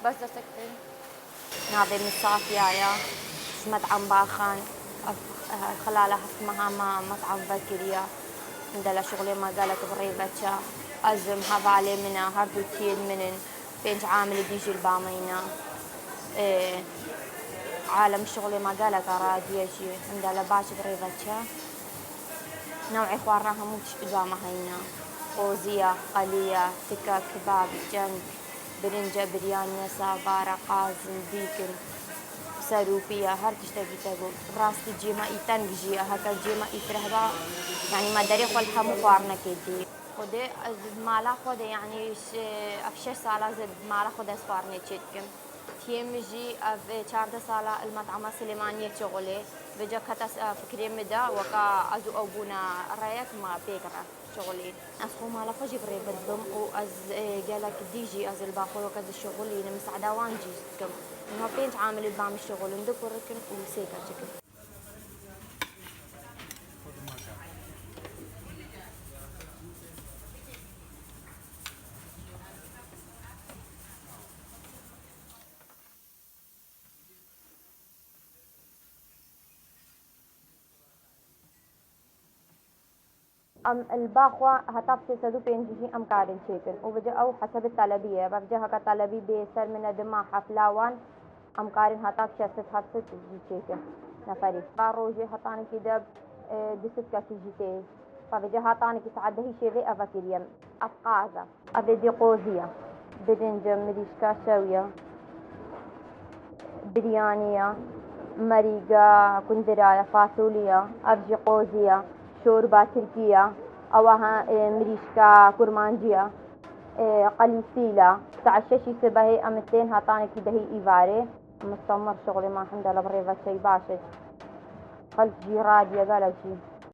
بس سكتي نادي من صافيايا مطعم باخان خلالها حكمها ما مطعم بكريا عندها شغلي ما قالت بريبتشا أزم هذالي منا هردو تيد منن بينج عامل ديجي البامينا إيه عالم شغلي ما قالت أرادي يجي عندها لباش بريبتشا نوعي خوارناها موتش بدوامة هينا قوزية قلية تكا كباب جنب برنجة بريانية سابارة قازم ديكن سروبية هر تشتكي تقول راس جيما إيتان جيا هكا جيما إترهبا يعني ما دري خل حمو خوارنا كدي خده مالا خده يعني أفشش سالة زد مالا خده سوارني تشتكم تيمجي في 4 سالة المطعم سليمانية شغلي بجا كتاس فكري مدا وكا أزو أبونا رأيك ما بيقرأ شغلي أسخو مالا خجي بري بدم وأز جالك ديجي أز الباخو وكذا الشغلي نمساعدة وانجي كم إنه بينج عامل البام الشغل ندك وركن وسيكا شكل أم الباخوا هتاب سيسدو بينجي أم كارن شيكن وبجا أو حسب الطلبية بجا هكا طلبي بيسر من دما حفلاوان أم كارن هتاب شست هفست جي شيكن نفري باروجي هطاني كده دست كاسي جيتي فبجا هطاني كسعده هي شيفي أفاكيريم أفقازة أبدي قوزية بدنجة مريشكا شوية بريانية مريقة كندراية فاصولية أرجي قوزية شوربة تركية أوها مريشكا كرمانجية قليسيلة تعششي سبهي أمتين هاتاني كده هي إيفاري مستمر شغلي ما حمد الله بريفة شي باشش خلف جيراد يا قالوا شي